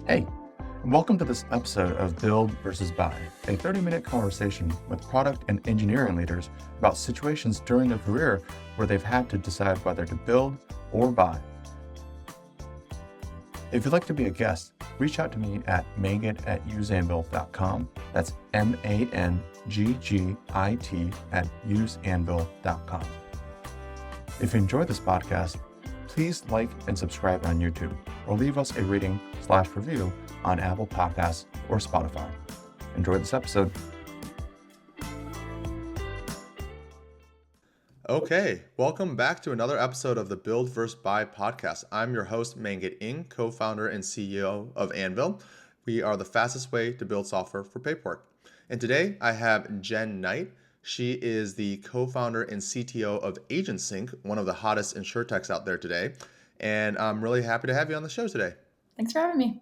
Hey, and welcome to this episode of Build versus Buy, a 30-minute conversation with product and engineering leaders about situations during their career where they've had to decide whether to build or buy. If you'd like to be a guest, reach out to me at mangit@useanvil.com. That's MANGGIT@useanvil.com. If you enjoyed this podcast, please like and subscribe on YouTube or leave us a rating/review on Apple Podcasts or Spotify. Enjoy this episode. Okay, welcome back to another episode of the Build vs. Buy podcast. I'm your host, Mangit Ng, co-founder and CEO of Anvil. We are the fastest way to build software for paperwork. And today I have Jenn Knight. She is the co-founder and CTO of AgentSync, one of the hottest insurtechs out there today. And I'm really happy to have you on the show today. Thanks for having me.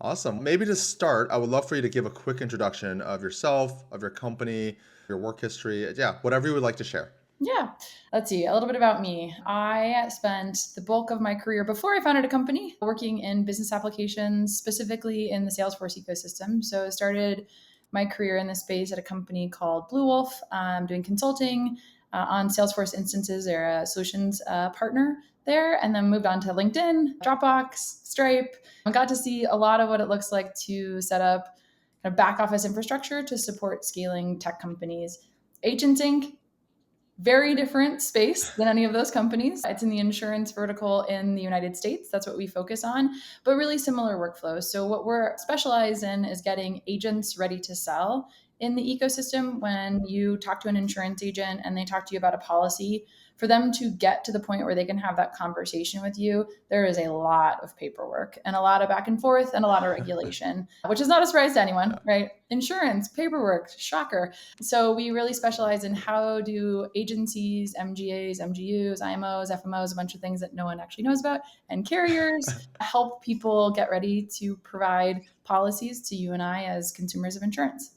Awesome. Maybe to start, I would love for you to give a quick introduction of yourself, of your company, your work history, whatever you would like to share. Yeah. Let's see, a little bit about me. I spent the bulk of my career before I founded a company working in business applications, specifically in the Salesforce ecosystem. So I started my career in this space at a company called Blue Wolf, doing consulting on Salesforce instances. They're a solutions partner there, and then moved on to LinkedIn, Dropbox, Stripe, and got to see a lot of what it looks like to set up kind of back office infrastructure to support scaling tech companies. AgentSync, very different space than any of those companies. It's in the insurance vertical in the United States. That's what we focus on, but really similar workflows. So what we're specialized in is getting agents ready to sell in the ecosystem. When you talk to an insurance agent and they talk to you about a policy, for them to get to the point where they can have that conversation with you, there is a lot of paperwork and a lot of back and forth and a lot of regulation, which is not a surprise to anyone, right? Insurance, paperwork, shocker. So we really specialize in how do agencies, MGAs, MGUs, IMOs, FMOs, a bunch of things that no one actually knows about, and carriers help people get ready to provide policies to you and I as consumers of insurance.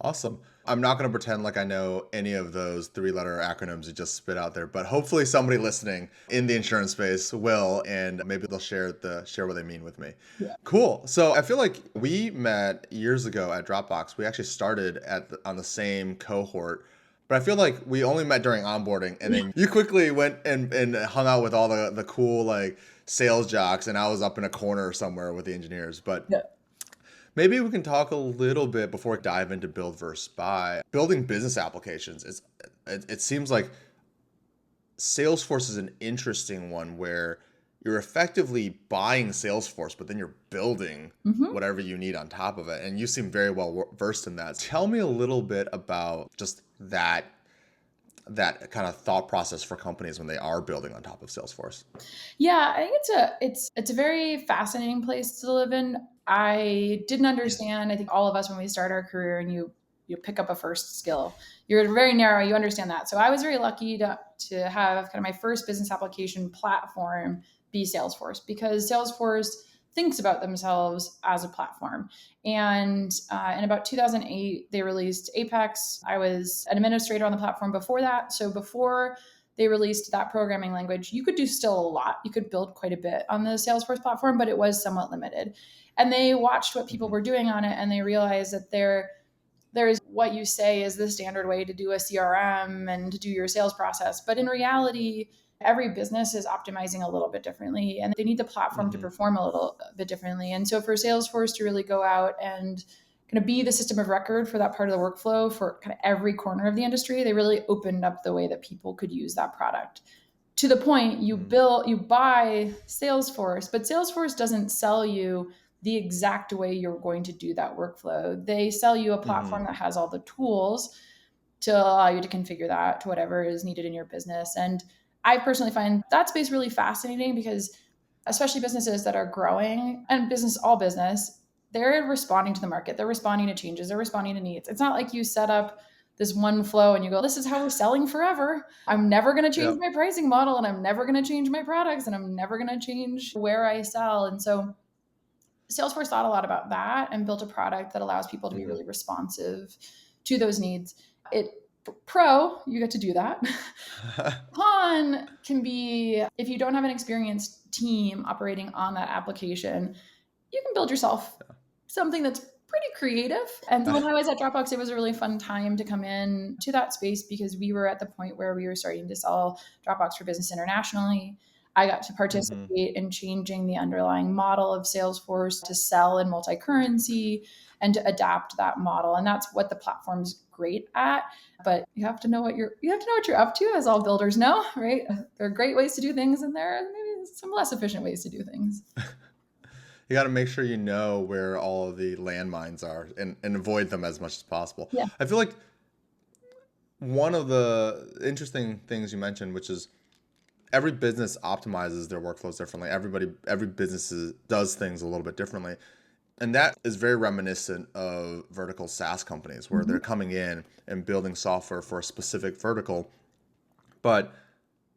Awesome. I'm not going to pretend like I know any of those three-letter acronyms you just spit out there, but hopefully somebody listening in the insurance space will, and maybe they'll share what they mean with me. Yeah. Cool. So I feel like we met years ago at Dropbox. We actually started on the same cohort, but I feel like we only met during onboarding, and then you quickly went and hung out with all the cool like sales jocks, and I was up in a corner somewhere with the engineers. But Yeah. maybe we can talk a little bit before we dive into build versus buy. Building business applications, it seems like Salesforce is an interesting one where you're effectively buying Salesforce, but then you're building whatever you need on top of it. And you seem very well versed in that. Tell me a little bit about just that kind of thought process for companies when they are building on top of Salesforce. Yeah, I think it's a very fascinating place to live in. I didn't understand. I think all of us, when we start our career and you pick up a first skill, you're very narrow. You understand that. So I was very lucky to have kind of my first business application platform be Salesforce, because Salesforce thinks about themselves as a platform. And in about 2008, they released Apex. I was an administrator on the platform before that. So before they released that programming language, you could do still a lot. You could build quite a bit on the Salesforce platform, but it was somewhat limited. And they watched what people were doing on it, and they realized that there is what you say is the standard way to do a CRM and to do your sales process. But in reality, every business is optimizing a little bit differently, and they need the platform to perform a little bit differently. And so for Salesforce to really go out and kind of be the system of record for that part of the workflow for kind of every corner of the industry, they really opened up the way that people could use that product. To the point you buy Salesforce, but Salesforce doesn't sell you the exact way you're going to do that workflow. They sell you a platform that has all the tools to allow you to configure that to whatever is needed in your business. And I personally find that space really fascinating because especially businesses that are growing, and all business, they're responding to the market. They're responding to changes. They're responding to needs. It's not like you set up this one flow and you go, this is how we're selling forever. I'm never going to change my pricing model, and I'm never going to change my products, and I'm never going to change where I sell. And so Salesforce thought a lot about that and built a product that allows people to be really responsive to those needs. It Pro, you get to do that. Con can be if you don't have an experienced team operating on that application, you can build yourself something that's pretty creative. And when I was at Dropbox, it was a really fun time to come in to that space because we were at the point where we were starting to sell Dropbox for Business internationally. I got to participate in changing the underlying model of Salesforce to sell in multi-currency and to adapt that model. And that's what the platform's great at. But you have to know what you're up to, as all builders know, right? There are great ways to do things, and there are maybe some less efficient ways to do things. You got to make sure you know where all of the landmines are and avoid them as much as possible. Yeah. I feel like one of the interesting things you mentioned, which is every business optimizes their workflows differently. Every business does things a little bit differently. And that is very reminiscent of vertical SaaS companies where they're coming in and building software for a specific vertical. But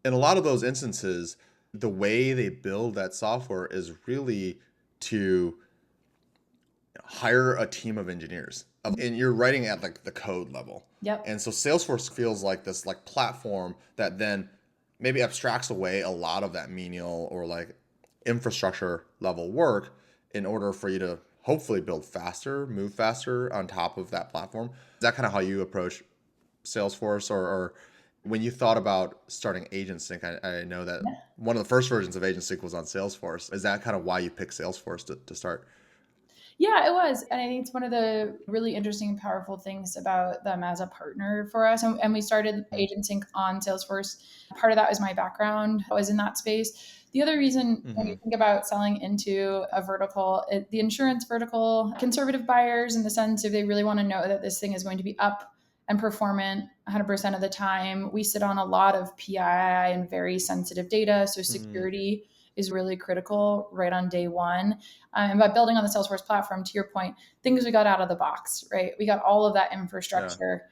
in a lot of those instances, the way they build that software is really to hire a team of engineers. And you're writing at like the code level. Yep. And so Salesforce feels like this like platform that then maybe abstracts away a lot of that menial or like infrastructure level work in order for you to hopefully build faster, move faster on top of that platform. Is that kind of how you approach Salesforce, or when you thought about starting AgentSync? I know that one of the first versions of AgentSync was on Salesforce. Is that kind of why you picked Salesforce to start? Yeah, it was. And I think it's one of the really interesting and powerful things about them as a partner for us. And we started AgentSync on Salesforce. Part of that was my background. I was in that space. The other reason when you think about selling into a vertical, the insurance vertical, conservative buyers in the sense if they really want to know that this thing is going to be up and performant 100% of the time, we sit on a lot of PII and very sensitive data. So security is really critical right on day one. And by building on the Salesforce platform, to your point, things we got out of the box, right? We got all of that infrastructure.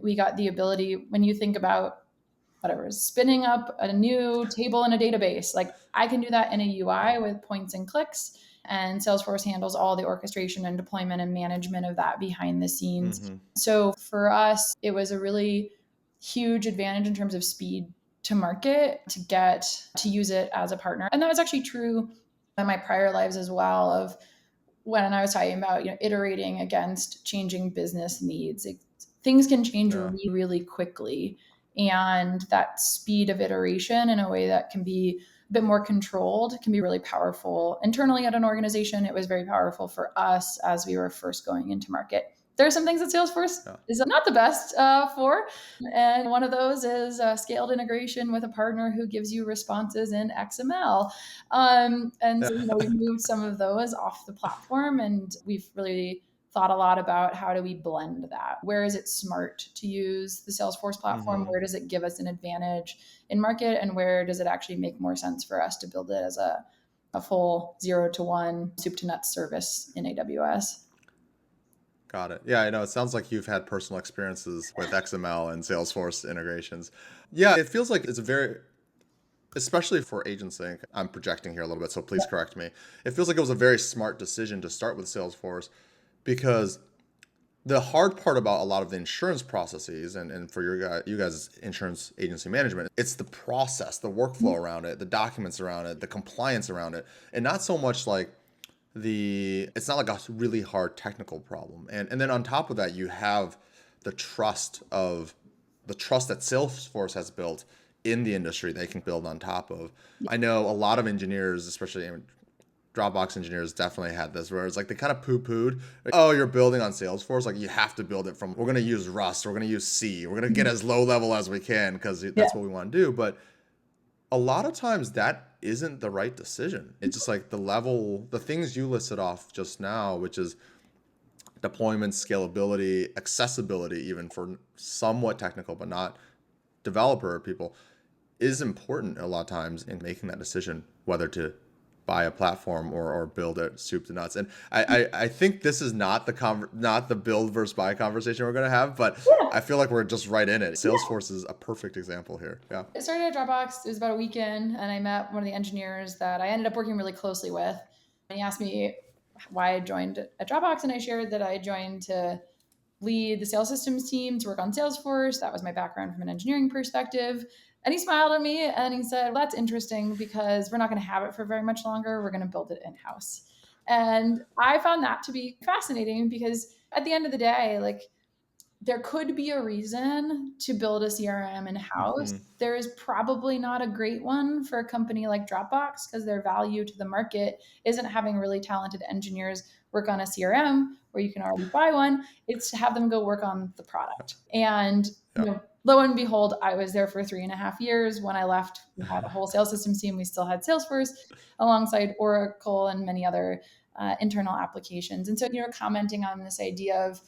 We got the ability, when you think about whatever, spinning up a new table in a database, like I can do that in a UI with points and clicks. And Salesforce handles all the orchestration and deployment and management of that behind the scenes. So for us, it was a really huge advantage in terms of speed to market to get to use it as a partner. And that was actually true in my prior lives as well, of when I was talking about, iterating against changing business needs. Things can change really, really quickly. And that speed of iteration in a way that can be a bit more controlled can be really powerful. Internally at an organization, it was very powerful for us as we were first going into market. There are some things that Salesforce is not the best for. And one of those is scaled integration with a partner who gives you responses in XML. So, we've moved some of those off the platform, and we've really thought a lot about how do we blend that? Where is it smart to use the Salesforce platform? Where does it give us an advantage in market? And where does it actually make more sense for us to build it as a full 0 to 1 soup to nuts service in AWS? Got it. Yeah, I know. It sounds like you've had personal experiences with XML and Salesforce integrations. Yeah, it feels like it's especially for AgentSync, I'm projecting here a little bit, so please correct me. It feels like it was a very smart decision to start with Salesforce, because the hard part about a lot of the insurance processes and for you guys' insurance agency management, it's the process, the workflow around it, the documents around it, the compliance around it, and not so much like it's not like a really hard technical problem. And then on top of that, you have the trust that Salesforce has built in the industry they can build on top of. I know a lot of engineers, especially Dropbox engineers, definitely had this where it's like they kind of poo-pooed, oh, you're building on Salesforce, like you have to build it from, we're going to use Rust, we're going to use C, we're going to get as low level as we can because that's what we want to do. But a lot of times that isn't the right decision. It's just like the things you listed off just now, which is deployment, scalability, accessibility, even for somewhat technical but not developer people, is important a lot of times in making that decision whether to buy a platform or build it soup to nuts. And I think this is not the build versus buy conversation we're going to have, but I feel like we're just right in it. Salesforce is a perfect example here. Yeah. I started at Dropbox. It was about a weekend, and I met one of the engineers that I ended up working really closely with. And he asked me why I joined at Dropbox, and I shared that I joined to lead the sales systems team to work on Salesforce. That was my background from an engineering perspective. And he smiled at me and he said, well, that's interesting because we're not going to have it for very much longer. We're going to build it in-house. And I found that to be fascinating because at the end of the day, like, there could be a reason to build a CRM in-house. There is probably not a great one for a company like Dropbox because their value to the market isn't having really talented engineers work on a CRM where you can already buy one. It's to have them go work on the product. And lo and behold, I was there for 3.5 years. When I left, we had a whole sales systems team. We still had Salesforce alongside Oracle and many other internal applications. And so, commenting on this idea of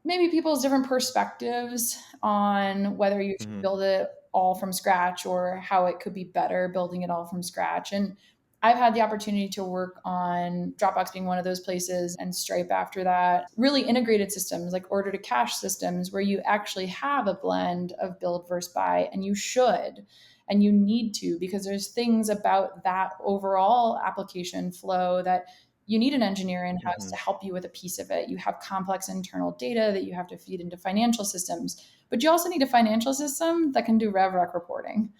maybe people's different perspectives on whether you should build it all from scratch or how it could be better building it all from scratch. And I've had the opportunity to work on Dropbox being one of those places, and Stripe after that, really integrated systems like order to cash systems where you actually have a blend of build versus buy, and you should. And you need to, because there's things about that overall application flow that you need an engineer in-house to help you with a piece of it. You have complex internal data that you have to feed into financial systems, but you also need a financial system that can do RevRec reporting.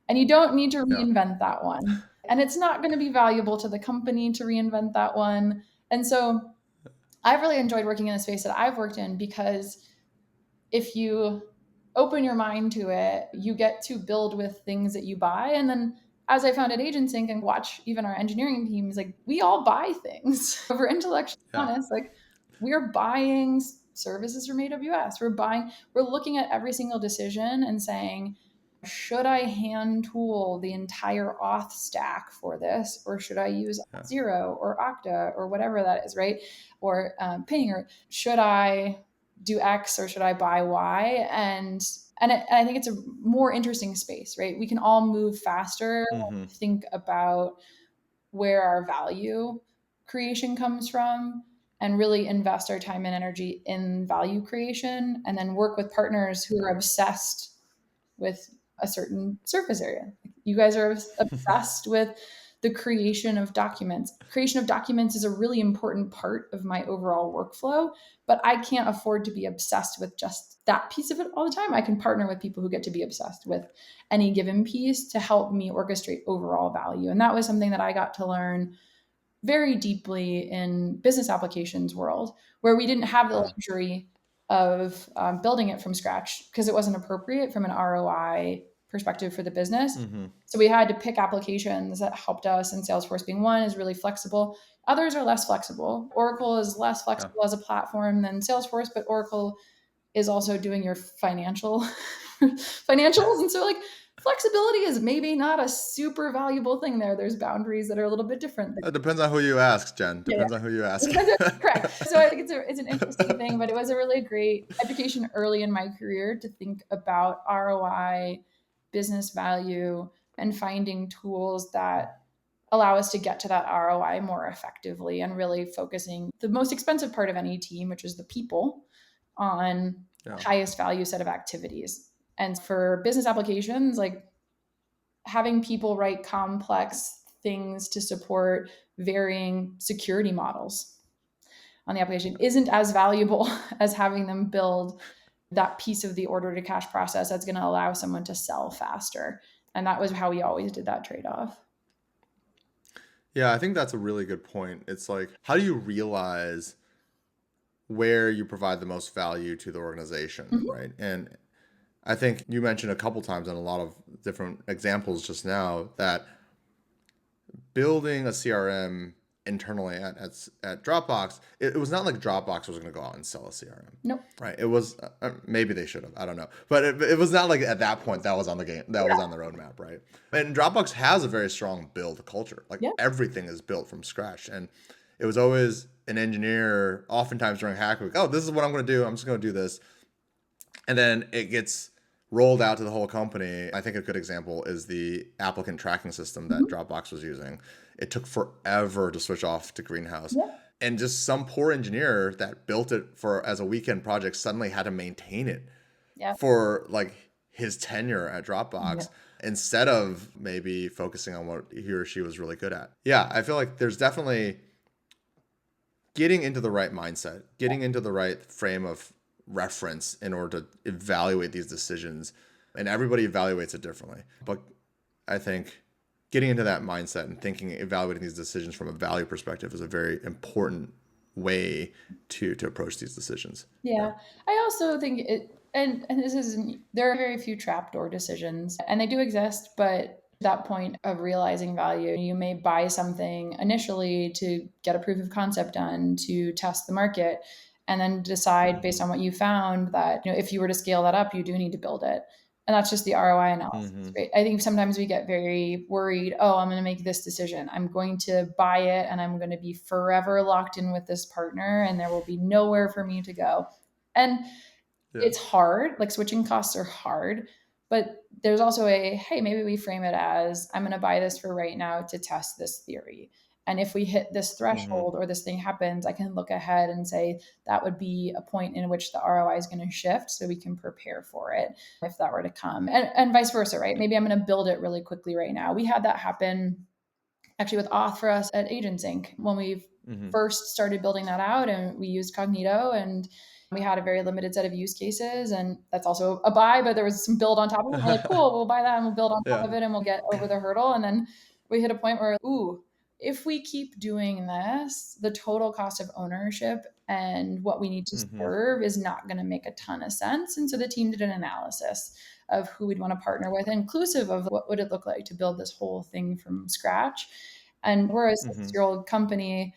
And you don't need to reinvent that one. And it's not going to be valuable to the company to reinvent that one. And so I've really enjoyed working in the space that I've worked in, because if you open your mind to it, you get to build with things that you buy. And then as I found at AgentSync and watch even our engineering teams, like, we all buy things. If we're intellectually honest, like, we're buying services from AWS. We're looking at every single decision and saying, should I hand tool the entire auth stack for this? Or should I use Zero or Okta or whatever that is, right? Or Ping, or should I do X or should I buy Y? And I think it's a more interesting space, right? We can all move faster, think about where our value creation comes from, and really invest our time and energy in value creation, and then work with partners who are obsessed with a certain surface area. You guys are obsessed with the creation of documents. Creation of documents is a really important part of my overall workflow, but I can't afford to be obsessed with just that piece of it all the time. I can partner with people who get to be obsessed with any given piece to help me orchestrate overall value. And that was something that I got to learn very deeply in business applications world, where we didn't have the luxury of building it from scratch because it wasn't appropriate from an ROI perspective for the business. So we had to pick applications that helped us, and Salesforce being one is really flexible. Others are less flexible. Oracle is less flexible as a platform than Salesforce, but Oracle is also doing your financials. And so, like, flexibility is maybe not a super valuable thing there. There's boundaries that are a little bit different. It depends on who you ask, Jen. Depends on who you ask. Correct. So I think it's an interesting thing, but it was a really great education early in my career to think about ROI, business value, and finding tools that allow us to get to that ROI more effectively, and really focusing the most expensive part of any team, which is the people, on the highest value set of activities. And for business applications, like, having people write complex things to support varying security models on the application isn't as valuable as having them build that piece of the order to cash process that's going to allow someone to sell faster. And that was how we always did that trade-off. Yeah, I think that's a really good point. It's like, how do you realize where you provide the most value to the organization, right? And I think you mentioned a couple times in a lot of different examples just now that building a CRM internally at Dropbox, it was not like Dropbox was going to go out and sell a CRM. Nope. Right. It was maybe they should have. I don't know. But it was not like at that point that was on the game. That was on the roadmap. Right. And Dropbox has a very strong build culture. Like everything is built from scratch. And it was always an engineer, oftentimes during Hack Week, oh, this is what I'm going to do. I'm just going to do this. And then it gets rolled out to the whole company. I think a good example is the applicant tracking system that Dropbox was using. It took forever to switch off to Greenhouse. And just some poor engineer that built it as a weekend project suddenly had to maintain it for like his tenure at Dropbox instead of maybe focusing on what he or she was really good at. Yeah, I feel like there's definitely getting into the right mindset, getting into the right frame of reference in order to evaluate these decisions. And everybody evaluates it differently. But I think getting into that mindset and evaluating these decisions from a value perspective is a very important way to approach these decisions. Yeah. I also think and this isn't, there are very few trapdoor decisions, and they do exist, but that point of realizing value, you may buy something initially to get a proof of concept done, to test the market, and then decide based on what you found that, if you were to scale that up, you do need to build it. And that's just the ROI analysis, right? I think sometimes we get very worried. Oh, I'm going to make this decision. I'm going to buy it and I'm going to be forever locked in with this partner and there will be nowhere for me to go. And it's hard. Like, switching costs are hard, but there's also hey, maybe we frame it as, I'm going to buy this for right now to test this theory. And if we hit this threshold or this thing happens, I can look ahead and say that would be a point in which the ROI is going to shift, so we can prepare for it if that were to come, and vice versa, right? Maybe I'm going to build it really quickly right now. We had that happen actually with auth for us at AgentSync when we first started building that out, and we used Cognito, and we had a very limited set of use cases, and that's also a buy, but there was some build on top of it. We're like, cool, we'll buy that and we'll build on top of it and we'll get over the hurdle. And then we hit a point where, if we keep doing this, the total cost of ownership and what we need to serve is not going to make a ton of sense. And so the team did an analysis of who we'd want to partner with, inclusive of what would it look like to build this whole thing from scratch. And we're a 6-year-old company.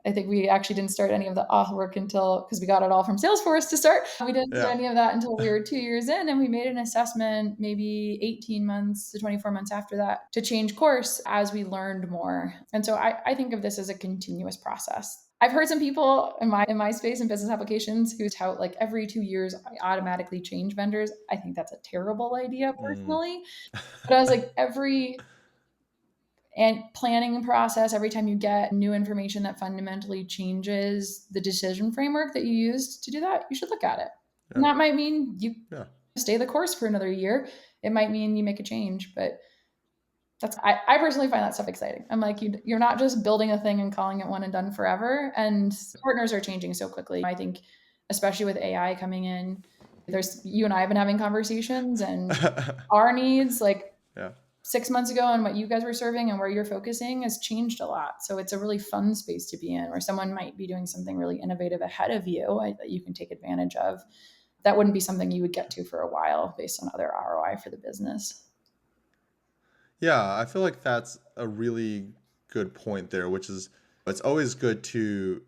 I think we actually didn't start any of the auth work because we got it all from Salesforce to start. We didn't do any of that until we were 2 years in, and we made an assessment maybe 18 months to 24 months after that to change course as we learned more. And so I think of this as a continuous process. I've heard some people in my space in business applications who tout like every 2 years I automatically change vendors. I think that's a terrible idea personally. But I was like, and planning process, every time you get new information that fundamentally changes the decision framework that you used to do that, you should look at it. Yeah. And that might mean you stay the course for another year. It might mean you make a change, but I personally find that stuff exciting. I'm like, you're not just building a thing and calling it one and done forever. And partners are changing so quickly. I think, especially with AI coming in, you and I have been having conversations, and our needs, 6 months ago, and what you guys were serving and where you're focusing has changed a lot. So it's a really fun space to be in, where someone might be doing something really innovative ahead of you that you can take advantage of. That wouldn't be something you would get to for a while based on other ROI for the business. Yeah, I feel like that's a really good point there, which is, it's always good to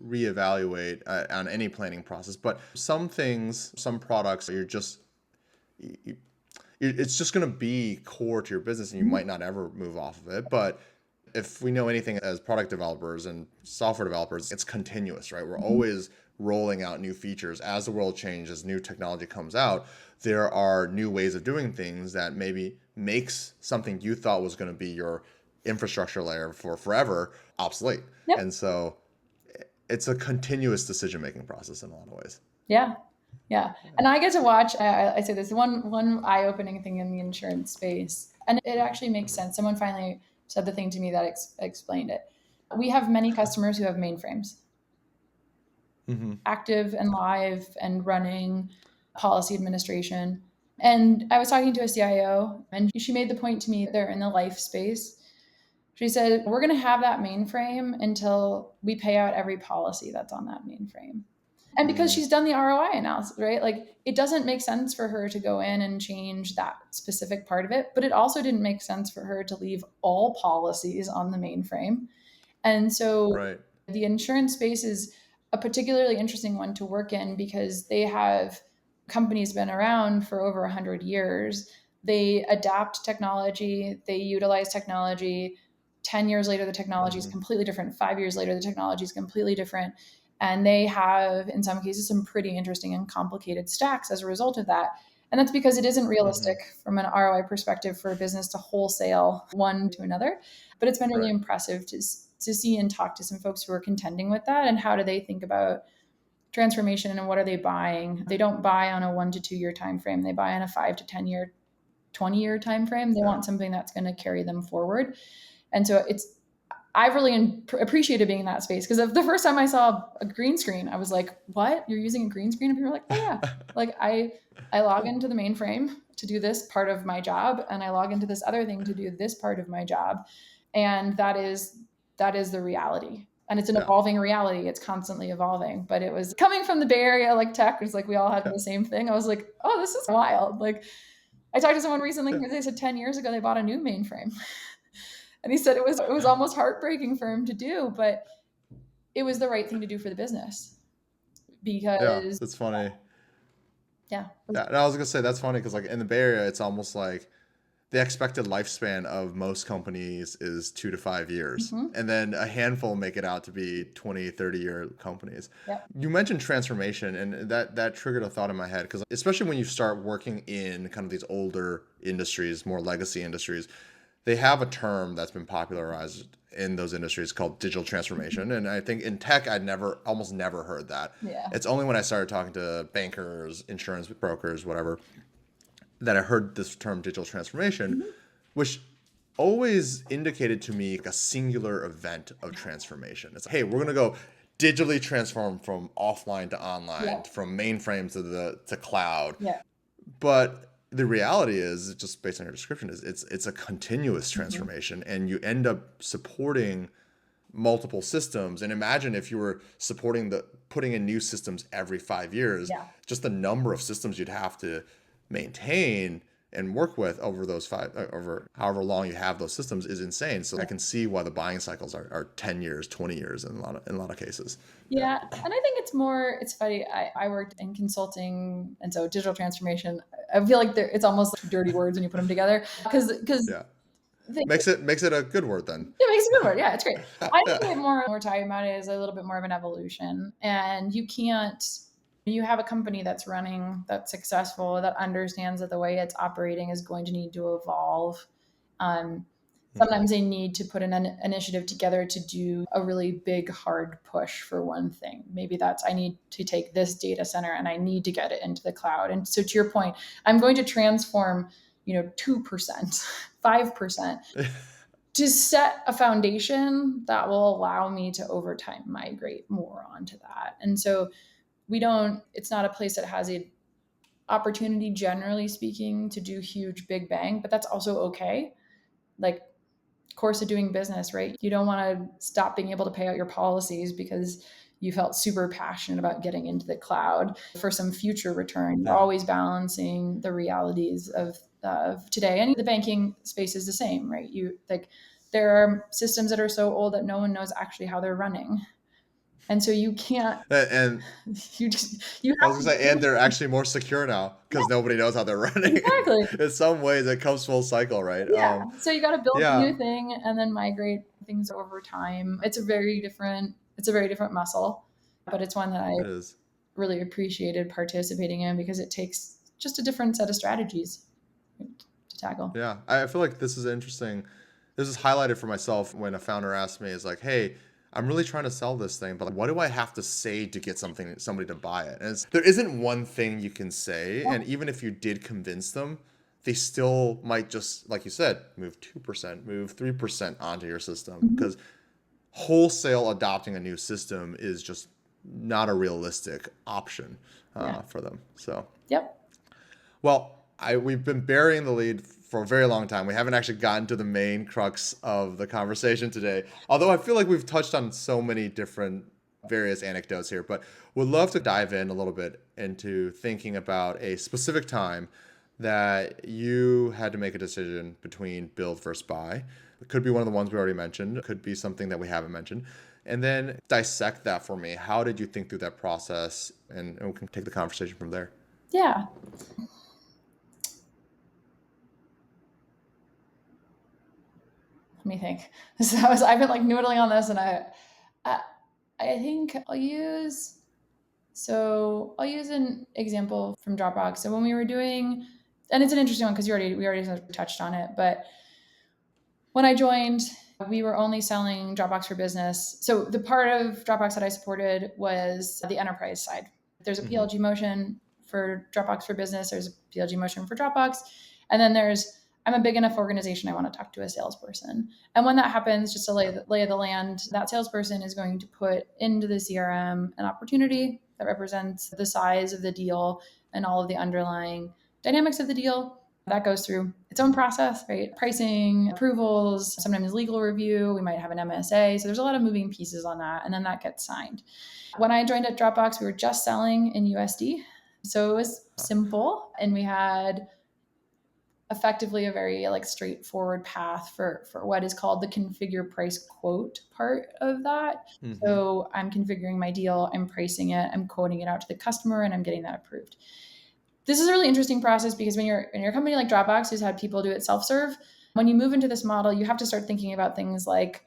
reevaluate on any planning process. But some things, some products, it's just going to be core to your business and you might not ever move off of it. But if we know anything as product developers and software developers, it's continuous, right? We're always rolling out new features. As the world changes, new technology comes out, there are new ways of doing things that maybe makes something you thought was going to be your infrastructure layer for forever obsolete. Yep. And so it's a continuous decision-making process in a lot of ways. Yeah. Yeah. And I get to watch, I say this one eye-opening thing in the insurance space, and it actually makes sense. Someone finally said the thing to me that explained it. We have many customers who have mainframes, active and live and running policy administration. And I was talking to a CIO, and she made the point to me, they're in the life space. She said, we're going to have that mainframe until we pay out every policy that's on that mainframe. And because she's done the ROI analysis, right? Like, it doesn't make sense for her to go in and change that specific part of it, but it also didn't make sense for her to leave all policies on the mainframe. And so the insurance space is a particularly interesting one to work in, because they have companies been around for over 100 years. They adapt technology, they utilize technology. 10 years later, the technology is completely different. 5 years later, the technology is completely different. And they have, in some cases, some pretty interesting and complicated stacks as a result of that. And that's because it isn't realistic from an ROI perspective for a business to wholesale one to another. But it's been really impressive to see and talk to some folks who are contending with that, and how do they think about transformation and what are they buying. They don't buy on a 1 to 2 year time frame. They buy on a 5 to 10 year, 20 year time frame. They want something that's going to carry them forward. And so I've really appreciated being in that space, because the first time I saw a green screen, I was like, what? You're using a green screen? And people were like, oh yeah. Like I log into the mainframe to do this part of my job, and I log into this other thing to do this part of my job. And that is the reality. And it's an evolving reality. It's constantly evolving. But it was coming from the Bay Area, like tech, was like we all had the same thing. I was like, oh, this is wild. Like I talked to someone recently, they said 10 years ago they bought a new mainframe. And he said it was almost heartbreaking for him to do, but it was the right thing to do for the business. Because that's funny. Yeah. And I was gonna say that's funny because like in the Bay Area, it's almost like the expected lifespan of most companies is 2 to 5 years. And then a handful make it out to be 20, 30-year companies. Yep. You mentioned transformation, and that triggered a thought in my head, because especially when you start working in kind of these older industries, more legacy industries, they have a term that's been popularized in those industries called digital transformation. And I think in tech, I'd almost never heard that. Yeah. It's only when I started talking to bankers, insurance brokers, whatever, that I heard this term digital transformation, which always indicated to me like a singular event of transformation. It's like, hey, we're going to go digitally transform from offline to online, from mainframe to cloud. Yeah. But the reality is, just based on your description, is it's a continuous transformation, and you end up supporting multiple systems. And imagine if you were putting in new systems every 5 years, just the number of systems you'd have to maintain and work with over however long you have those systems is insane. So I can see why the buying cycles are 10 years, 20 years in a lot of cases. Yeah. And I think it's funny. I worked in consulting, and so digital transformation, I feel like it's almost like dirty words when you put them together, because makes it a good word then. It makes a good word. Yeah, it's great. I think that more we're talking about it is a little bit more of an evolution, and you have a company that's running, that's successful, that understands that the way it's operating is going to need to evolve. Sometimes they need to put an initiative together to do a really big, hard push for one thing. Maybe that's, I need to take this data center and I need to get it into the cloud. And so to your point, I'm going to transform, 2%, 5%. To set a foundation that will allow me to over time migrate more onto that. And so it's not a place that has an opportunity, generally speaking, to do huge big bang, but that's also okay. Like, course of doing business, right? You don't want to stop being able to pay out your policies because you felt super passionate about getting into the cloud for some future return. You're always balancing the realities of today. And the banking space is the same, right? There are systems that are so old that no one knows actually how they're running. And so you can't, and you I was gonna say, and they're actually more secure now because nobody knows how they're running. Exactly. In some ways, it comes full cycle, right? Yeah. So you got to build a new thing and then migrate things over time. It's a very different muscle, but it's one that I really appreciated participating in, because it takes just a different set of strategies to tackle. Yeah, I feel like this is interesting. This is highlighted for myself when a founder asked me, is like, hey, I'm really trying to sell this thing, but what do I have to say to get somebody to buy it? And there isn't one thing you can say. And even if you did convince them, they still might just, like you said, move 2%, move 3% onto your system, because wholesale adopting a new system is just not a realistic option for them. So, well, we've been burying the lead for a very long time. We haven't actually gotten to the main crux of the conversation today, although I feel like we've touched on so many different various anecdotes here, but would love to dive in a little bit into thinking about a specific time that you had to make a decision between build versus buy. It could be one of the ones we already mentioned. It could be something that we haven't mentioned. And then dissect that for me. How did you think through that process? And we can take the conversation from there. Yeah. Let me think. So I've been like noodling on this, and I think I'll use an example from Dropbox. So when we were doing, and it's an interesting one because we already sort of touched on it, but when I joined, we were only selling Dropbox for Business. So the part of Dropbox that I supported was the enterprise side. There's a PLG motion for Dropbox for Business. There's a PLG motion for Dropbox. And then there's I'm a big enough organization, I want to talk to a salesperson. And when that happens, just to lay of the land, that salesperson is going to put into the CRM an opportunity that represents the size of the deal and all of the underlying dynamics of the deal. That goes through its own process, right? Pricing, approvals, sometimes legal review. We might have an MSA. So there's a lot of moving pieces on that. And then that gets signed. When I joined at Dropbox, we were just selling in USD. So it was simple. And we had effectively a very like straightforward path for what is called the configure price quote part of that. So I'm configuring my deal, I'm pricing it, I'm quoting it out to the customer, and I'm getting that approved. This is a really interesting process because when you're in a company like Dropbox, who's had people do it self-serve, when you move into this model, you have to start thinking about things like,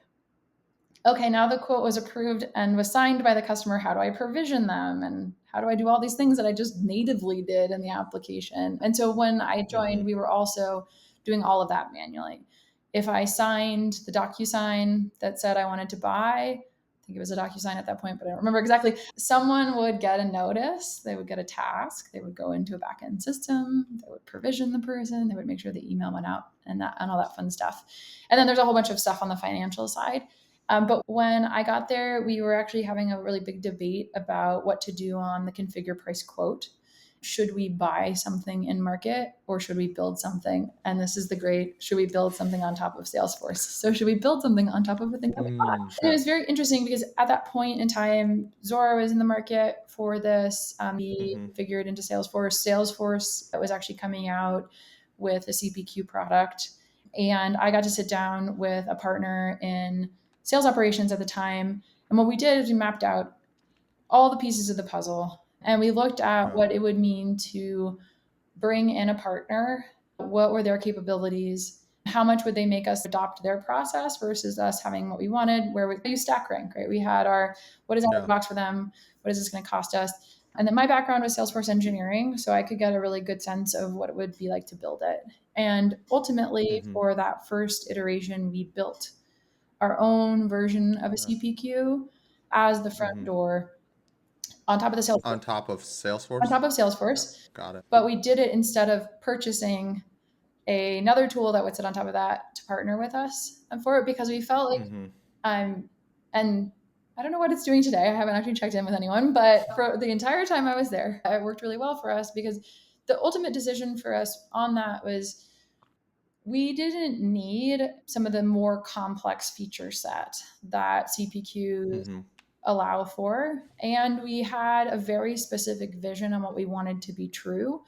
okay, now the quote was approved and was signed by the customer. How do I provision them? And how do I do all these things that I just natively did in the application? And so when I joined, we were also doing all of that manually. If I signed the DocuSign that said I wanted to buy, I think it was a DocuSign at that point, but I don't remember exactly. Someone would get a notice, they would get a task, they would go into a backend system, they would provision the person, they would make sure the email went out and all that fun stuff. And then there's a whole bunch of stuff on the financial side. But when I got there, we were actually having a really big debate about what to do on the configure price quote. Should we buy something in market or should we build something? And this is the great, should we build something on top of Salesforce? So should we build something on top of a thing that we bought? And it was very interesting because at that point in time, Zora was in the market for this. We figured into Salesforce. Salesforce was actually coming out with a CPQ product. And I got to sit down with a partner in sales operations at the time. And what we did is we mapped out all the pieces of the puzzle and we looked at what it would mean to bring in a partner. What were their capabilities? How much would they make us adopt their process versus us having what we wanted? Where we use stack rank, right? We had our, what is out of the box for them? What is this going to cost us? And then my background was Salesforce engineering. So I could get a really good sense of what it would be like to build it. And ultimately for that first iteration, we built our own version of a CPQ as the front door on top of the Salesforce. On top of Salesforce? On top of Salesforce. Got it. But we did it instead of purchasing another tool that would sit on top of that to partner with us for it because we felt like, and I don't know what it's doing today. I haven't actually checked in with anyone, but for the entire time I was there, it worked really well for us because the ultimate decision for us on that was we didn't need some of the more complex feature set that CPQs allow for. And we had a very specific vision on what we wanted to be true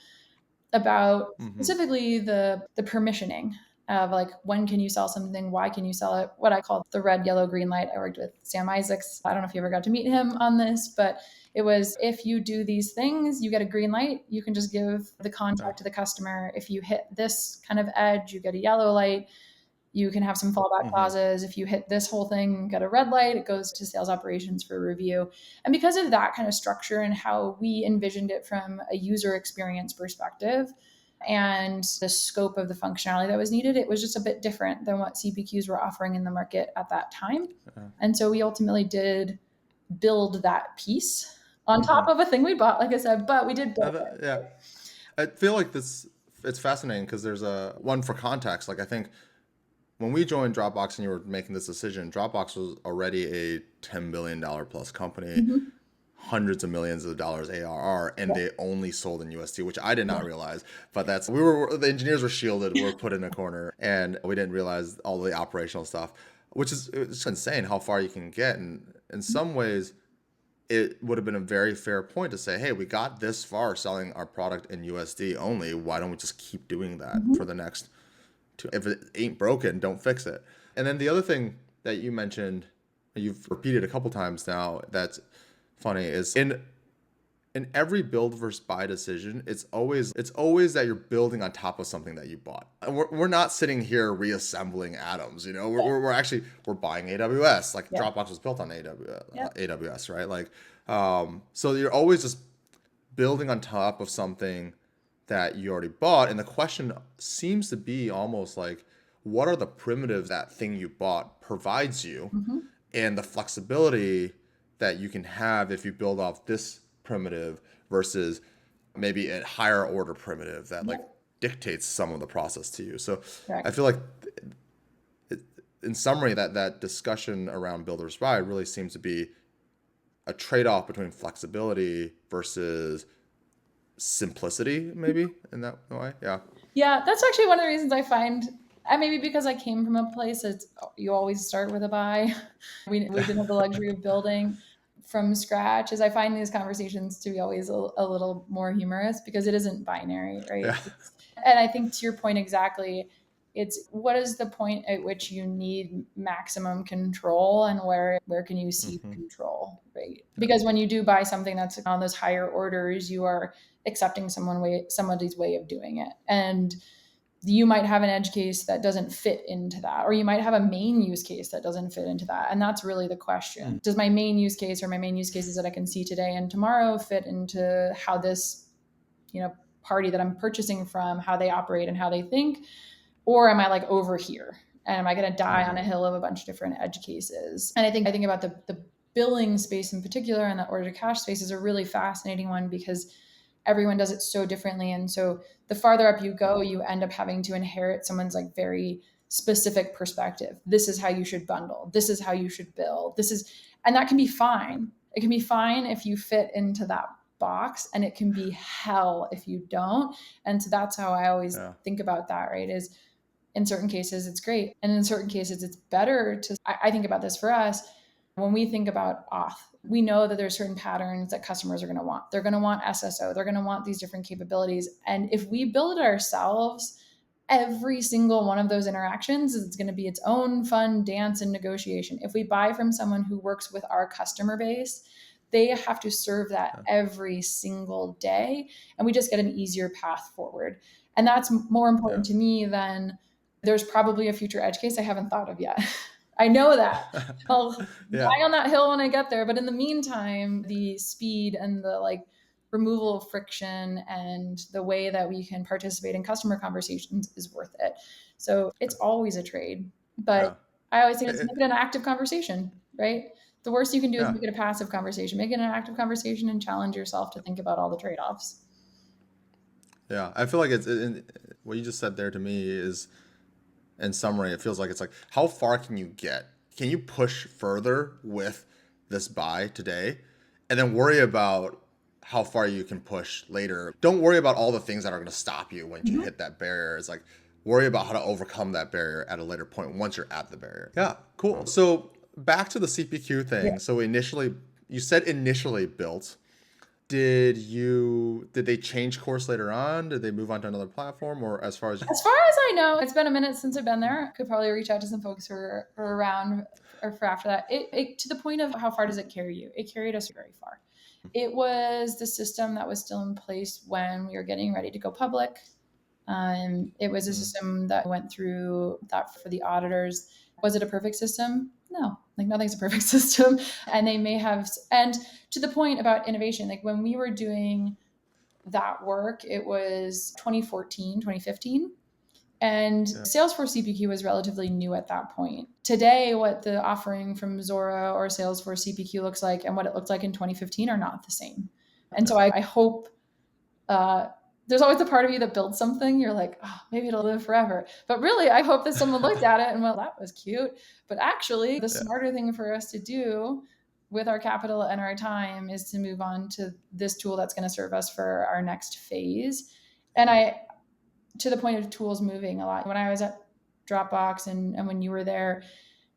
about specifically the permissioning of like, when can you sell something? Why can you sell it? What I call the red, yellow, green light. I worked with Sam Isaacs. I don't know if you ever got to meet him on this, but it was, if you do these things, you get a green light. You can just give the contact to the customer. If you hit this kind of edge, you get a yellow light. You can have some fallback clauses. If you hit this whole thing, get a red light, it goes to sales operations for review. And because of that kind of structure and how we envisioned it from a user experience perspective and the scope of the functionality that was needed, it was just a bit different than what CPQs were offering in the market at that time. And so we ultimately did build that piece on top of a thing we bought, like I said, but we did build it. Yeah. I feel like it's fascinating because there's a one for context. Like I think when we joined Dropbox and you were making this decision, Dropbox was already a $10 billion plus company, hundreds of millions of dollars ARR, and they only sold in USD, which I did not realize. But the engineers were shielded, we were put in a corner, and we didn't realize all the operational stuff, which is it's insane how far you can get. And in some ways, it would have been a very fair point to say, hey, we got this far selling our product in USD only. Why don't we just keep doing that for the next if it ain't broken, don't fix it. And then the other thing that you mentioned, you've repeated a couple times now, that's funny, is in every build versus buy decision, it's always that you're building on top of something that you bought. We're not sitting here reassembling atoms, you know. We're buying AWS. Like Dropbox was built on AWS, right? Like, so you're always just building on top of something that you already bought. And the question seems to be almost like, what are the primitives that thing you bought provides you and the flexibility that you can have if you build off this primitive versus maybe a higher order primitive that like dictates some of the process to you. So Correct. I feel like in summary, that discussion around build versus buy really seems to be a trade-off between flexibility versus simplicity, maybe in that way. Yeah. Yeah, that's actually one of the reasons I find, and maybe because I came from a place that's you always start with a buy. We didn't have the luxury of building from scratch. As I find these conversations to be always a little more humorous because it isn't binary, right? Yeah. And I think to your point exactly, it's what is the point at which you need maximum control and where can you see control, right? Because when you do buy something that's on those higher orders, you are accepting somebody's way of doing it. And you might have an edge case that doesn't fit into that, or you might have a main use case that doesn't fit into that. And that's really the question. Does my main use case or my main use cases that I can see today and tomorrow fit into how this, party that I'm purchasing from, how they operate and how they think? Or am I like over here? And am I going to die on a hill of a bunch of different edge cases? And I think about the billing space in particular, and the order to cash space is a really fascinating one because everyone does it so differently. And so the farther up you go, you end up having to inherit someone's like very specific perspective. This is how you should bundle. This is how you should bill. And that can be fine. It can be fine if you fit into that box, and it can be hell if you don't. And so that's how I always think about that, right? Is in certain cases it's great, and in certain cases it's better to, I think about this for us, when we think about auth, we know that there's certain patterns that customers are going to want. They're going to want SSO. They're going to want these different capabilities. And if we build it ourselves, every single one of those interactions is going to be its own fun dance and negotiation. If we buy from someone who works with our customer base, they have to serve that every single day. And we just get an easier path forward. And that's more important to me than there's probably a future edge case I haven't thought of yet. I know that. I'll die on that hill when I get there. But in the meantime, the speed and the removal of friction and the way that we can participate in customer conversations is worth it. So it's always a trade. But I always say, let's make it an active conversation, right? The worst you can do is make it a passive conversation. Make it an active conversation and challenge yourself to think about all the trade-offs. Yeah, I feel like what you just said there to me is, in summary, it feels like it's like, how far can you get? Can you push further with this buy today and then worry about how far you can push later? Don't worry about all the things that are going to stop you when you hit that barrier. It's like, worry about how to overcome that barrier at a later point once you're at the barrier. Yeah, cool. So back to the CPQ thing. Yeah. So you said initially built. Did they change course later on? Did they move on to another platform? Or as far as I know, it's been a minute since I've been there. Could probably reach out to some folks who are around or for after that. It to the point of how far does it carry you? It carried us very far. It was the system that was still in place when we were getting ready to go public. It was a system that went through that for the auditors. Was it a perfect system? No, nothing's a perfect system. And they may have, and to the point about innovation, when we were doing that work, it was 2014, 2015. And Salesforce CPQ was relatively new at that point. Today, what the offering from Zora or Salesforce CPQ looks like and what it looked like in 2015 are not the same. And so I hope, there's always a part of you that builds something. You're like, oh, maybe it'll live forever. But really, I hope that someone looked at it and well, that was cute. But actually, the smarter thing for us to do with our capital and our time is to move on to this tool that's going to serve us for our next phase. And to the point of tools moving a lot. When I was at Dropbox and when you were there,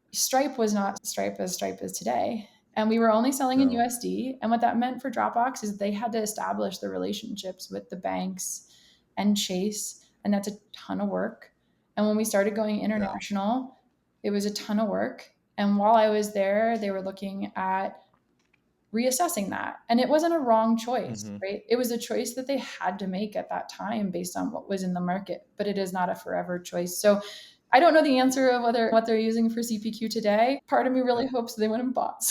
Stripe was not Stripe as today. And we were only selling in USD. And what that meant for Dropbox is they had to establish the relationships with the banks and Chase. And that's a ton of work. And when we started going international, it was a ton of work. And while I was there, they were looking at reassessing that. And it wasn't a wrong choice, right? It was a choice that they had to make at that time based on what was in the market, but it is not a forever choice. So I don't know the answer of what they're using for CPQ today. Part of me really hopes they went and bought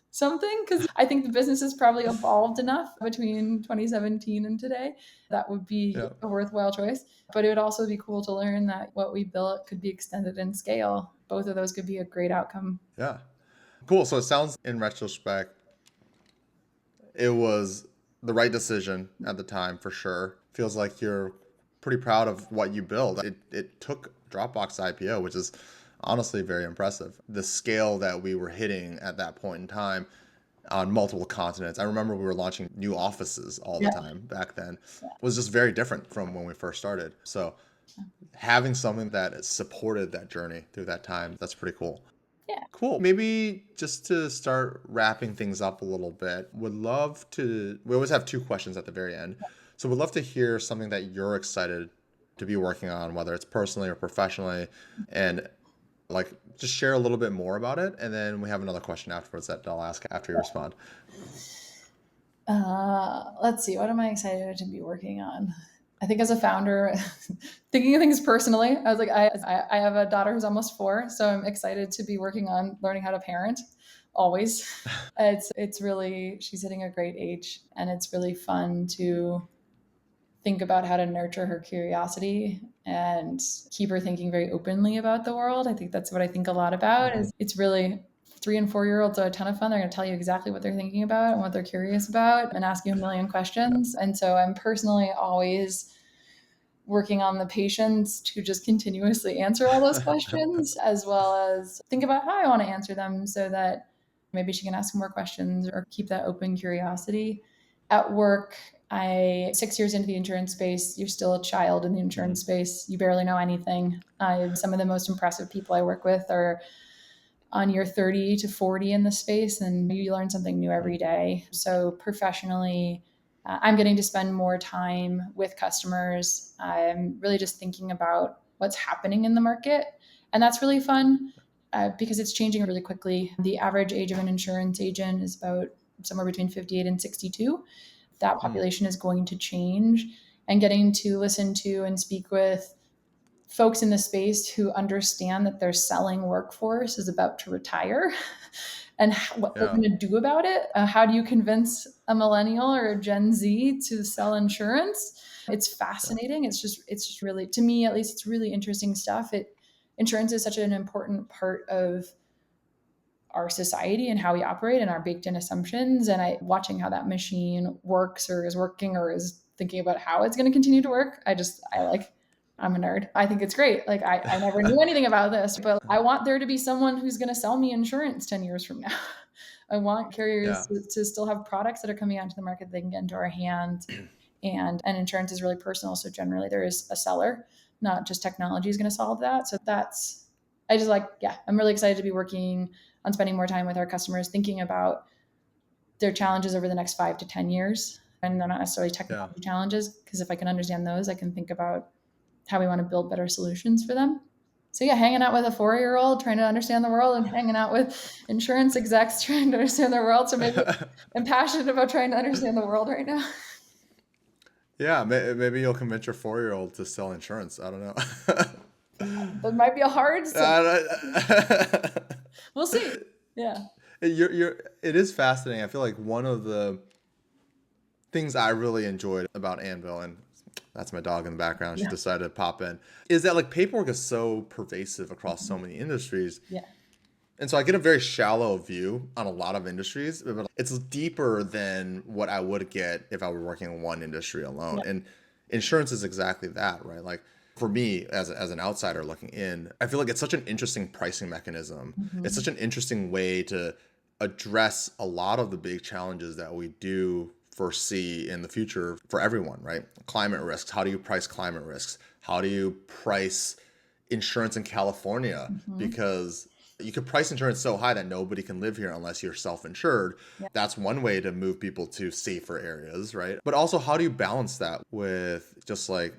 something because I think the business has probably evolved enough between 2017 and today. That would be a worthwhile choice. But it would also be cool to learn that what we built could be extended in scale. Both of those could be a great outcome. Yeah. Cool. So it sounds in retrospect, it was the right decision at the time for sure. Feels like you're pretty proud of what you built. It took Dropbox IPO, which is honestly very impressive. The scale that we were hitting at that point in time on multiple continents. I remember we were launching new offices all the Yeah. time back then. Was just very different from when we first started. So having something that supported that journey through that time, that's pretty cool. Yeah. Cool. Maybe just to start wrapping things up a little bit, we always have two questions at the very end. So we'd love to hear something that you're excited to be working on, whether it's personally or professionally, and like just share a little bit more about it. And then we have another question afterwards that I'll ask after you respond. Let's see. What am I excited to be working on? I think as a founder, thinking of things personally, I was like, I have a daughter who's almost 4, so I'm excited to be working on learning how to parent. Always, it's really, she's hitting a great age, and it's really fun to think about how to nurture her curiosity and keep her thinking very openly about the world. I think that's what I think a lot about. Is it's really 3 and 4-year-olds are a ton of fun. They're going to tell you exactly what they're thinking about and what they're curious about and ask you a million questions. And so I'm personally always working on the patience to just continuously answer all those questions, as well as think about how I want to answer them so that maybe she can ask more questions or keep that open curiosity. At work, 6 years into the insurance space, you're still a child in the insurance space. You barely know anything. Some of the most impressive people I work with are on year 30 to 40 in the space, and you learn something new every day. So professionally, I'm getting to spend more time with customers. I'm really just thinking about what's happening in the market. And that's really fun because it's changing really quickly. The average age of an insurance agent is about somewhere between 58 and 62. That population is going to change, and getting to listen to and speak with folks in the space who understand that their selling workforce is about to retire and what they're going to do about it. How do you convince a millennial or a Gen Z to sell insurance? It's fascinating. It's just really, to me at least, it's really interesting stuff. Insurance is such an important part of our society and how we operate and our baked in assumptions. And watching how that machine works or is working or is thinking about how it's going to continue to work. I'm a nerd. I think it's great. Like I never knew anything about this, but I want there to be someone who's going to sell me insurance 10 years from now. I want carriers to still have products that are coming onto the market that they can get into our hands. And insurance is really personal. So generally there is a seller, not just technology is going to solve that. So I'm really excited to be working on spending more time with our customers, thinking about their challenges over the next 5 to 10 years. And they're not necessarily technology challenges, because if I can understand those, I can think about how we want to build better solutions for them. So hanging out with a 4-year-old, trying to understand the world, and hanging out with insurance execs trying to understand the world. So maybe I'm passionate about trying to understand the world right now. Yeah, maybe you'll convince your 4-year-old to sell insurance. I don't know. That might be a hard. We'll see. Yeah. It is fascinating. I feel like one of the things I really enjoyed about Anvil, and that's my dog in the background, she decided to pop in, is that like paperwork is so pervasive across so many industries. Yeah. And so I get a very shallow view on a lot of industries, but it's deeper than what I would get if I were working in one industry alone. Yeah. And insurance is exactly that, right? Like for me, as an outsider looking in, I feel like it's such an interesting pricing mechanism. Mm-hmm. It's such an interesting way to address a lot of the big challenges that we do foresee in the future for everyone, right? Climate risks. How do you price climate risks? How do you price insurance in California? Mm-hmm. Because you could price insurance so high that nobody can live here unless you're self-insured. Yeah. That's one way to move people to safer areas, right? But also, how do you balance that with just like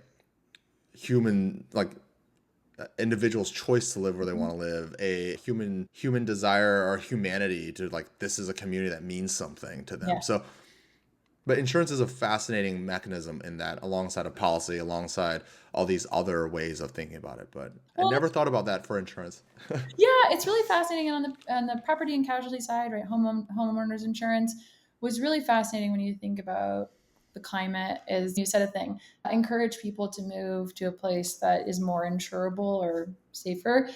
individual's choice to live where they want to live, a human desire or humanity to like, this is a community that means something to them. Yeah. But insurance is a fascinating mechanism in that, alongside of policy, alongside all these other ways of thinking about it. But I never thought about that for insurance. Yeah, it's really fascinating. And on the property and casualty side, right, homeowners insurance was really fascinating when you think about the climate. Is, you said a thing, encourage people to move to a place that is more insurable or safer.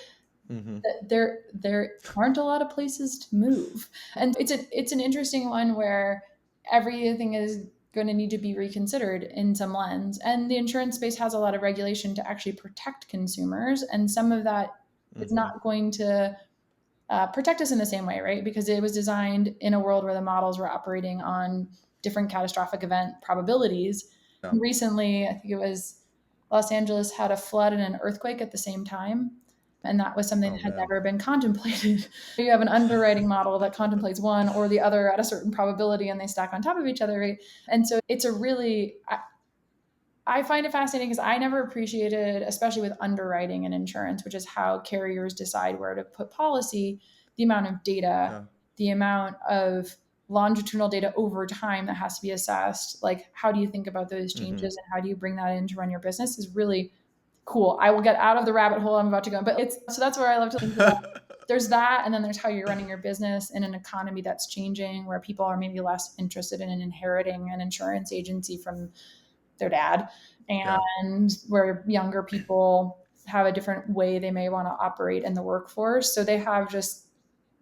Mm-hmm. There aren't a lot of places to move, and it's an interesting one where everything is going to need to be reconsidered in some lens. And the insurance space has a lot of regulation to actually protect consumers. And some of that is not going to protect us in the same way, right? Because it was designed in a world where the models were operating on different catastrophic event probabilities. Yeah. Recently, I think it was Los Angeles had a flood and an earthquake at the same time. And that was something that had never been contemplated. You have an underwriting model that contemplates one or the other at a certain probability and they stack on top of each other, right? And so it's a really, I find it fascinating because I never appreciated, especially with underwriting and insurance, which is how carriers decide where to put policy, the amount of data, the amount of longitudinal data over time that has to be assessed. Like, how do you think about those changes and how do you bring that in to run your business is really cool. I will get out of the rabbit hole I'm about to go in, but so that's where I love to think about. There's that, and then there's how you're running your business in an economy that's changing, where people are maybe less interested in inheriting an insurance agency from their dad, and where younger people have a different way they may want to operate in the workforce. So they have just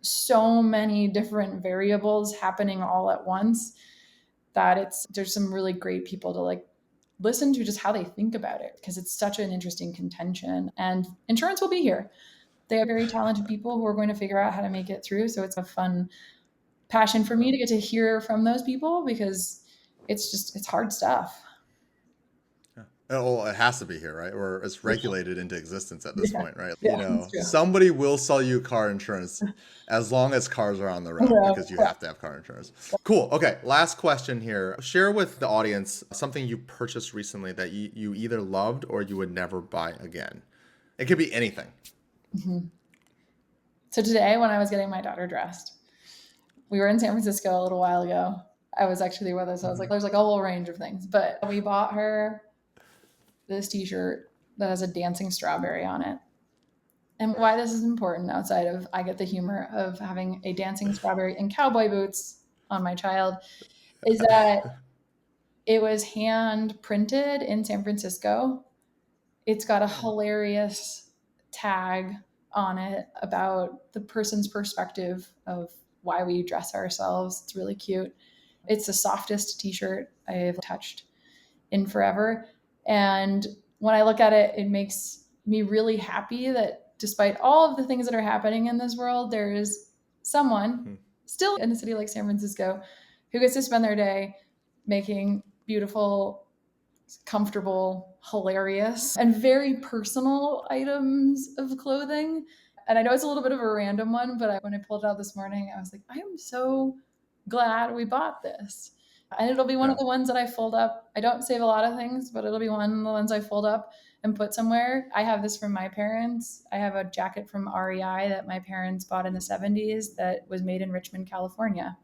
so many different variables happening all at once that there's some really great people to like listen to just how they think about it, because it's such an interesting contention. And insurance will be here. They have very talented people who are going to figure out how to make it through. So it's a fun passion for me to get to hear from those people, because it's hard stuff. Oh, it has to be here, right? Or it's regulated into existence at this point, right? Yeah, somebody will sell you car insurance as long as cars are on the road, because you have to have car insurance. Cool. Okay. Last question here. Share with the audience something you purchased recently that you either loved or you would never buy again. It could be anything. So today, when I was getting my daughter dressed, we were in San Francisco a little while ago. I was actually with her, so I was like, there's like a whole range of things. But we bought her this t-shirt that has a dancing strawberry on it. And why this is important, outside of I get the humor of having a dancing strawberry and cowboy boots on my child, is that it was hand printed in San Francisco. It's got a hilarious tag on it about the person's perspective of why we dress ourselves. It's really cute. It's the softest t-shirt I've touched in forever. And when I look at it, it makes me really happy that despite all of the things that are happening in this world, there is someone still in a city like San Francisco who gets to spend their day making beautiful, comfortable, hilarious, and very personal items of clothing. And I know it's a little bit of a random one, but when I pulled it out this morning, I was like, I am so glad we bought this. And it'll be one of the ones that I fold up. I don't save a lot of things, but it'll be one of the ones I fold up and put somewhere. I have this from my parents. I have a jacket from REI that my parents bought in the 70s that was made in Richmond, California.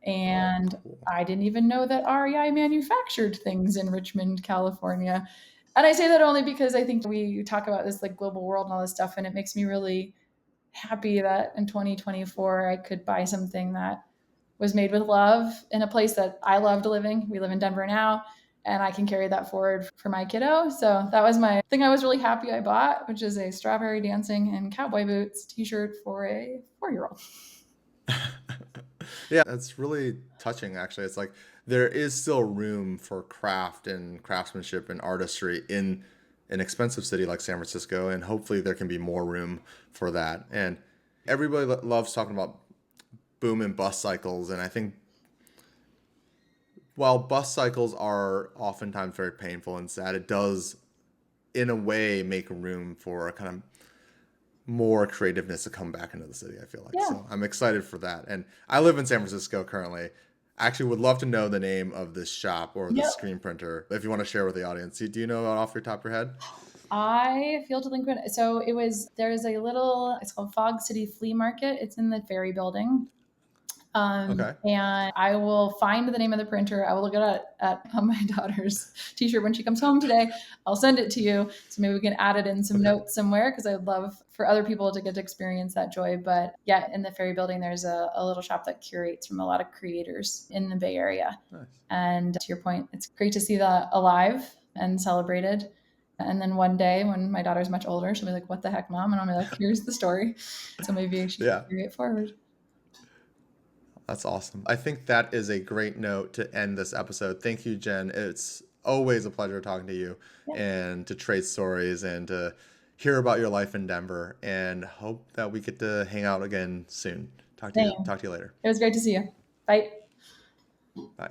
And I didn't even know that REI manufactured things in Richmond, California. And I say that only because I think we talk about this like global world and all this stuff, and it makes me really happy that in 2024 I could buy something that was made with love in a place that I loved living. We live in Denver now, and I can carry that forward for my kiddo. So that was my thing I was really happy I bought, which is a strawberry dancing and cowboy boots t-shirt for a 4-year-old. Yeah, that's really touching, actually. It's like there is still room for craft and craftsmanship and artistry in an expensive city like San Francisco, and hopefully there can be more room for that. And everybody loves talking about boom and bust cycles, and I think while bust cycles are oftentimes very painful and sad, it does in a way make room for kind of more creativeness to come back into the city, I feel like. So I'm excited for that. And I live in San Francisco currently. I actually would love to know the name of this shop or the screen printer, if you want to share with the audience. Do you know it off your top of your head? I feel delinquent. So there's it's called Fog City Flea Market. It's in the Ferry Building. And I will find the name of the printer. I will look at my daughter's t-shirt when she comes home today. I'll send it to you. So maybe we can add it in some notes somewhere, because I'd love for other people to get to experience that joy. But yeah, in the Ferry Building, there's a little shop that curates from a lot of creators in the Bay Area. Nice. And to your point, it's great to see that alive and celebrated. And then one day when my daughter's much older, she'll be like, what the heck, Mom? And I'll be like, here's the story. So maybe she can carry it forward. That's awesome. I think that is a great note to end this episode. Thank you, Jenn. It's always a pleasure talking to you and to trade stories and to hear about your life in Denver, and hope that we get to hang out again soon. Talk to you later. It was great to see you. Bye. Bye.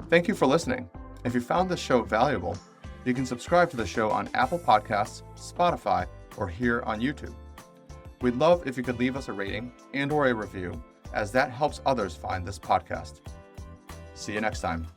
Thank you for listening. If you found this show valuable, you can subscribe to the show on Apple Podcasts, Spotify, or here on YouTube. We'd love if you could leave us a rating and/or a review, as that helps others find this podcast. See you next time.